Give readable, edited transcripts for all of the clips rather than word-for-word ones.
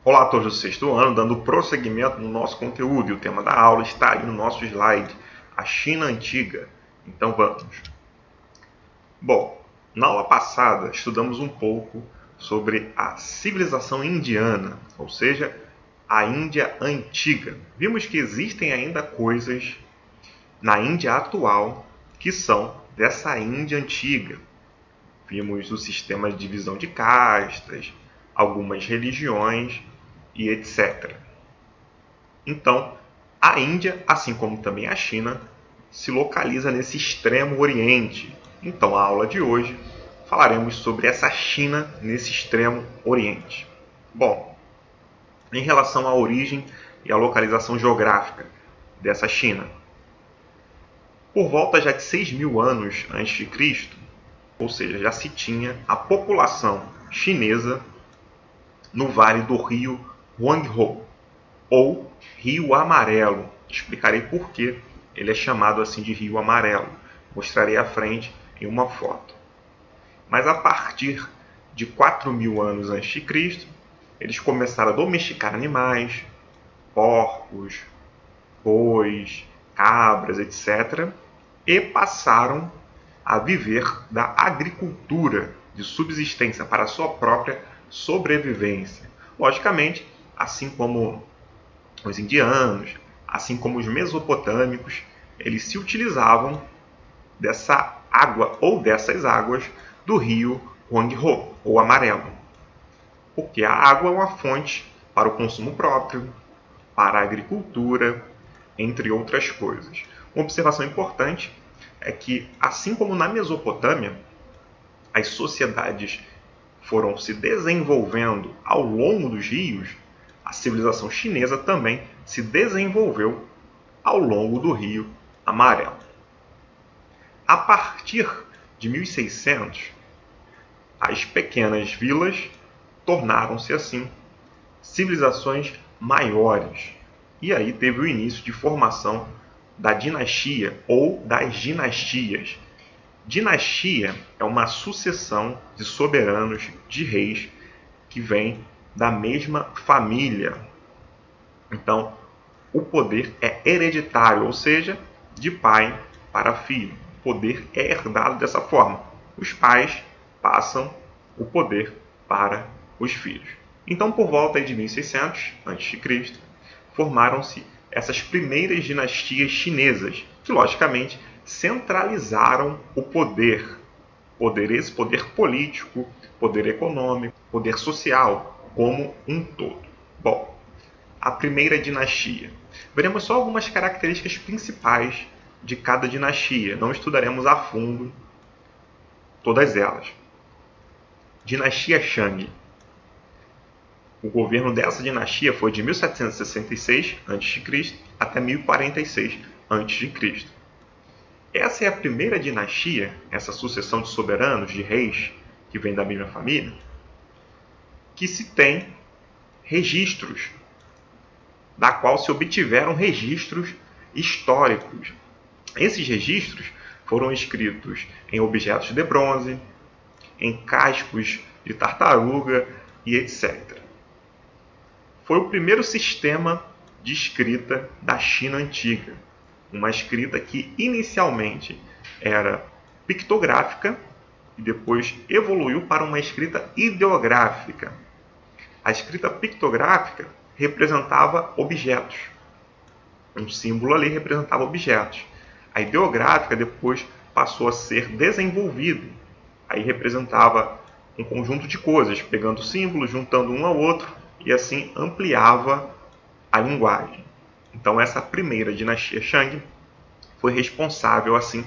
Olá a todos do sexto ano, dando prosseguimento no nosso conteúdo, e o tema da aula está aí no nosso slide, a China Antiga. Então vamos. Bom, na aula passada estudamos um pouco sobre a civilização indiana, ou seja, a Índia Antiga. Vimos que existem ainda coisas na Índia atual que são dessa Índia Antiga. Vimos o sistema de divisão de castas, algumas religiões e etc. Então, a Índia, assim como também a China, se localiza nesse extremo oriente. Então, a aula de hoje falaremos sobre essa China nesse extremo oriente. Bom, em relação à origem e à localização geográfica dessa China, por volta já de 6.000 anos antes de Cristo, ou seja, já se tinha a população chinesa no vale do rio Huanghe, ou Rio Amarelo. Explicarei por que ele é chamado assim de Rio Amarelo. Mostrarei à frente em uma foto. Mas a partir de 4.000 anos antes de Cristo, eles começaram a domesticar animais, porcos, bois, cabras, etc. E passaram a viver da agricultura de subsistência para a sua própria sobrevivência. Logicamente, assim como os indianos, assim como os mesopotâmicos, eles se utilizavam dessa água ou dessas águas do rio Huanghe, ou Amarelo. Porque a água é uma fonte para o consumo próprio, para a agricultura, entre outras coisas. Uma observação importante é que, assim como na Mesopotâmia, as sociedades foram se desenvolvendo ao longo dos rios, a civilização chinesa também se desenvolveu ao longo do rio Amarelo. A partir de 1600, as pequenas vilas tornaram-se assim civilizações maiores. E aí teve o início de formação da dinastia ou das dinastias. Dinastia é uma sucessão de soberanos, de reis, que vem da mesma família. Então, o poder é hereditário, ou seja, de pai para filho. O poder é herdado dessa forma. Os pais passam o poder para os filhos. Então, por volta de 1600 a.C., formaram-se essas primeiras dinastias chinesas, que logicamente centralizaram o poder. Esse poder político, poder econômico, poder social, como um todo. Bom, a primeira dinastia. Veremos só algumas características principais de cada dinastia. Não estudaremos a fundo todas elas. Dinastia Shang. O governo dessa dinastia foi de 1766 a.C. até 1046 a.C. Essa é a primeira dinastia, essa sucessão de soberanos, de reis, que vem da mesma família, que se tem registros, da qual se obtiveram registros históricos. Esses registros foram escritos em objetos de bronze, em cascos de tartaruga e etc. Foi o primeiro sistema de escrita da China Antiga. Uma escrita que inicialmente era pictográfica e depois evoluiu para uma escrita ideográfica. A escrita pictográfica representava objetos. Um símbolo ali representava objetos. A ideográfica depois passou a ser desenvolvido. Aí representava um conjunto de coisas, pegando símbolos, juntando um ao outro, e assim ampliava a linguagem. Então essa primeira dinastia Shang foi responsável assim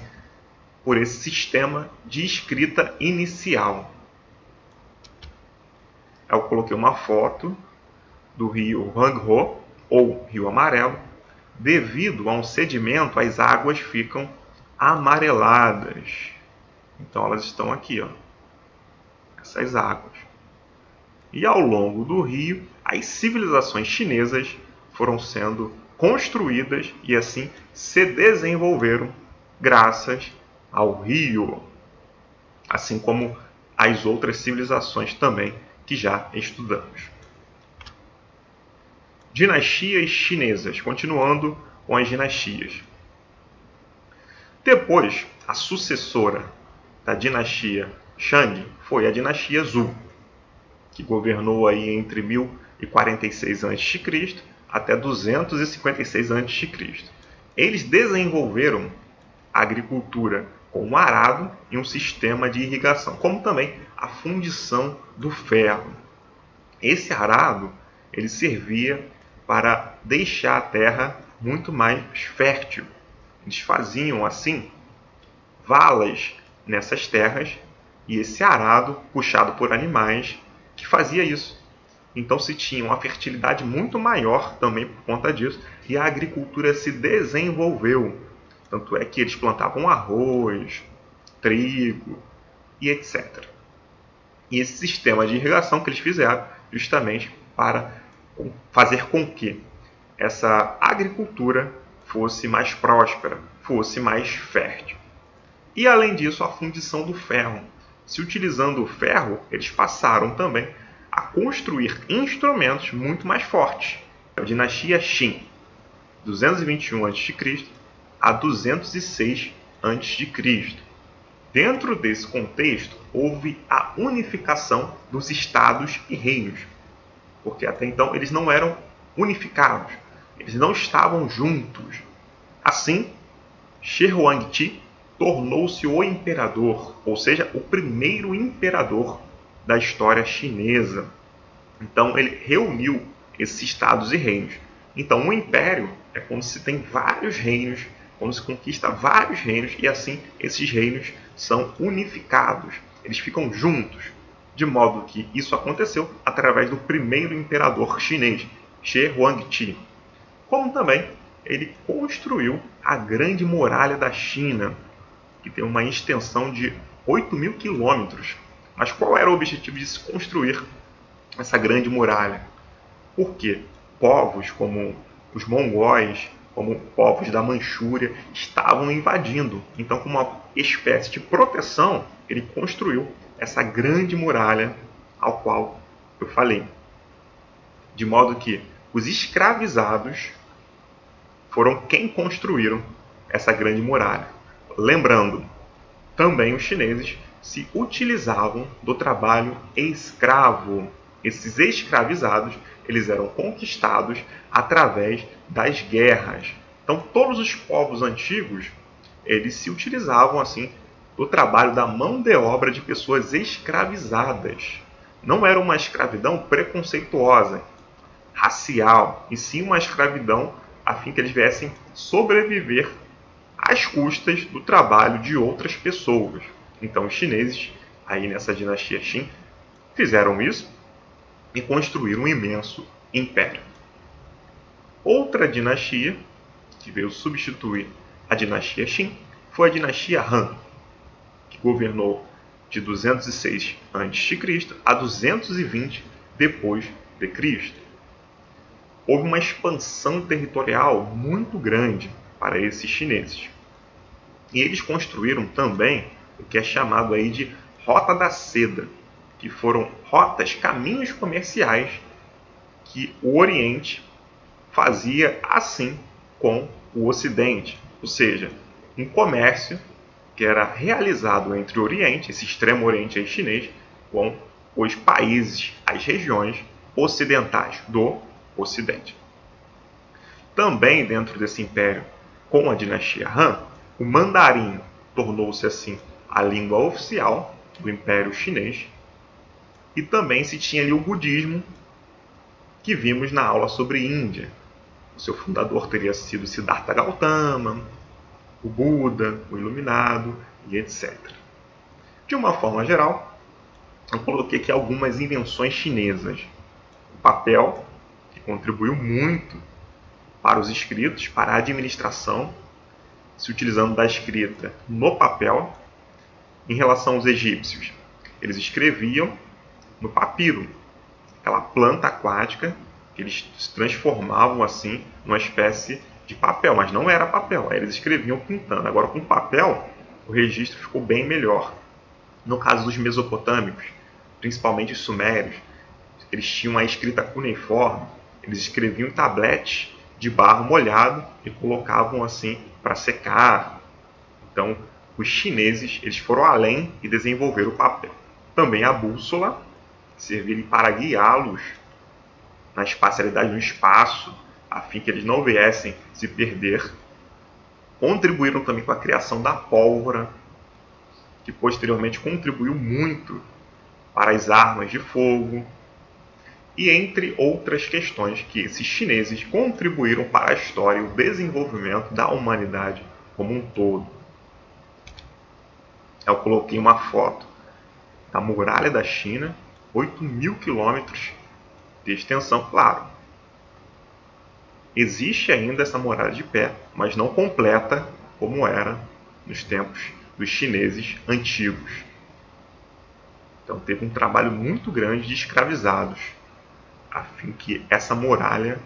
por esse sistema de escrita inicial. Eu coloquei uma foto do rio Huanghe, ou Rio Amarelo. Devido a um sedimento, as águas ficam amareladas. Então elas estão aqui, ó, essas águas. E ao longo do rio, as civilizações chinesas foram sendo construídas e assim se desenvolveram graças ao rio, assim como as outras civilizações também que já estudamos. Dinastias chinesas, continuando com as dinastias. Depois, a sucessora da dinastia Shang foi a dinastia Zhou, que governou aí entre 1046 a.C. até 256 a.C. Eles desenvolveram a agricultura com o arado e um sistema de irrigação, como também a fundição do ferro. Esse arado ele servia para deixar a terra muito mais fértil. Eles faziam assim valas nessas terras e esse arado puxado por animais que fazia isso. Então se tinha uma fertilidade muito maior também por conta disso e a agricultura se desenvolveu. Tanto é que eles plantavam arroz, trigo e etc. E esse sistema de irrigação que eles fizeram justamente para fazer com que essa agricultura fosse mais próspera, fosse mais fértil. E além disso, a fundição do ferro. Se utilizando o ferro, eles passaram também a construir instrumentos muito mais fortes. A dinastia Qin, 221 a.C. a 206 a.C. Dentro desse contexto, houve a unificação dos estados e reinos, porque até então eles não eram unificados, eles não estavam juntos. Assim, Shi Huangdi tornou-se o imperador, ou seja, o primeiro imperador da história chinesa. Então ele reuniu esses estados e reinos. Então um império é quando se tem vários reinos, quando se conquista vários reinos e assim esses reinos são unificados, eles ficam juntos, de modo que isso aconteceu através do primeiro imperador chinês, Shi Huangdi. Como também ele construiu a Grande Muralha da China, que tem uma extensão de 8.000 quilômetros. Mas qual era o objetivo de se construir essa Grande Muralha? Porque povos como os mongóis, como povos da Manchúria, estavam invadindo. Então, como uma espécie de proteção, ele construiu essa Grande Muralha ao qual eu falei. De modo que os escravizados foram quem construíram essa Grande Muralha. Lembrando, também os chineses se utilizavam do trabalho escravo. Esses escravizados, eles eram conquistados através das guerras. Então, todos os povos antigos, eles se utilizavam assim do trabalho da mão de obra de pessoas escravizadas. Não era uma escravidão preconceituosa, racial, e sim uma escravidão a fim que eles viessem sobreviver às custas do trabalho de outras pessoas. Então os chineses, aí nessa dinastia Qin, fizeram isso e construíram um imenso império. Outra dinastia que veio substituir a dinastia Qin foi a dinastia Han, que governou de 206 a.C. a 220 depois de Cristo. Houve uma expansão territorial muito grande para esses chineses. E eles construíram também o que é chamado aí de Rota da Seda, que foram rotas, caminhos comerciais que o Oriente fazia assim com o Ocidente. Ou seja, um comércio que era realizado entre o Oriente, esse extremo Oriente aí chinês, com os países, as regiões ocidentais do Ocidente. Também dentro desse império, com a dinastia Han, o mandarim tornou-se assim a língua oficial do Império Chinês e também se tinha ali o budismo que vimos na aula sobre Índia. O seu fundador teria sido Siddhartha Gautama, o Buda, o Iluminado e etc. De uma forma geral, eu coloquei aqui algumas invenções chinesas. O papel, que contribuiu muito para os escritos, para a administração, se utilizando da escrita no papel. Em relação aos egípcios, eles escreviam no papiro, aquela planta aquática que eles transformavam assim numa espécie de papel, mas não era papel, aí eles escreviam pintando. Agora com papel o registro ficou bem melhor. No caso dos mesopotâmicos, principalmente os sumérios, eles tinham a escrita cuneiforme, Eles escreviam em tabletes de barro molhado e colocavam assim para secar. Então, os chineses eles foram além e desenvolveram o papel. Também a bússola servia para guiá-los na espacialidade no espaço, a fim que eles não viessem se perder. Contribuíram também com a criação da pólvora, que posteriormente contribuiu muito para as armas de fogo, e entre outras questões que esses chineses contribuíram para a história e o desenvolvimento da humanidade como um todo. Eu coloquei uma foto da muralha da China, 8.000 quilômetros de extensão, claro. Existe ainda essa muralha de pé, mas não completa como era nos tempos dos chineses antigos. Então teve um trabalho muito grande de escravizados, a fim que essa muralha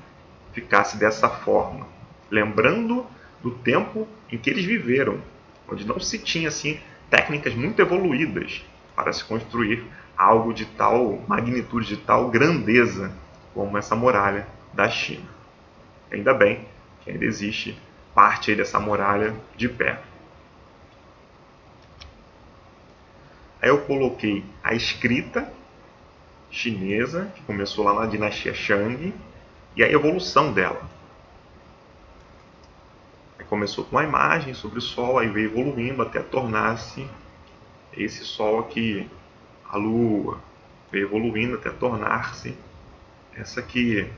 ficasse dessa forma, lembrando do tempo em que eles viveram, onde não se tinha assim técnicas muito evoluídas para se construir algo de tal magnitude, de tal grandeza como essa muralha da China. Ainda bem que ainda existe parte aí dessa muralha de pé. Aí eu coloquei a escrita chinesa, que começou lá na dinastia Shang, e a evolução dela. Aí começou com uma imagem sobre o Sol, aí veio evoluindo até tornar-se esse Sol aqui, a Lua, veio evoluindo até tornar-se essa aqui,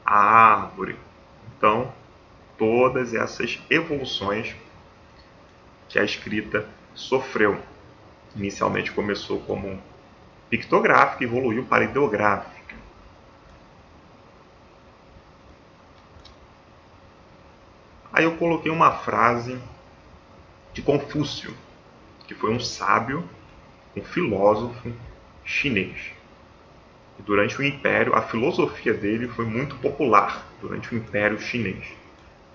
a árvore. Então, todas essas evoluções que a escrita sofreu. Inicialmente começou como pictográfica e evoluiu para ideográfica. Aí eu coloquei uma frase de Confúcio, que foi um sábio, um filósofo chinês. E durante o Império, a filosofia dele foi muito popular durante o Império Chinês.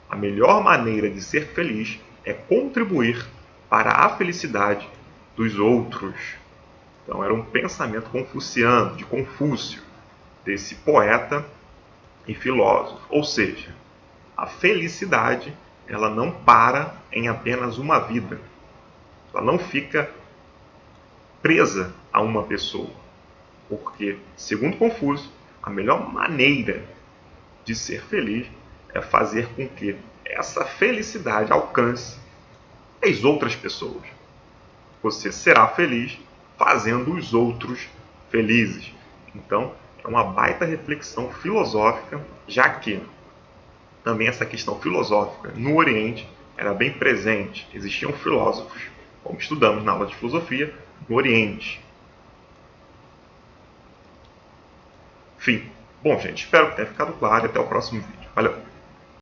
A melhor maneira de ser feliz é contribuir para a felicidade dos outros. Então era um pensamento confuciano, de Confúcio, desse poeta e filósofo. Ou seja, a felicidade ela não para em apenas uma vida. Ela não fica presa a uma pessoa. Porque, segundo Confúcio, a melhor maneira de ser feliz é fazer com que essa felicidade alcance as outras pessoas. Você será feliz fazendo os outros felizes. Então, é uma baita reflexão filosófica, já que também essa questão filosófica no Oriente era bem presente. Existiam filósofos, como estudamos na aula de filosofia, no Oriente. Enfim, bom gente, espero que tenha ficado claro e até o próximo vídeo. Valeu!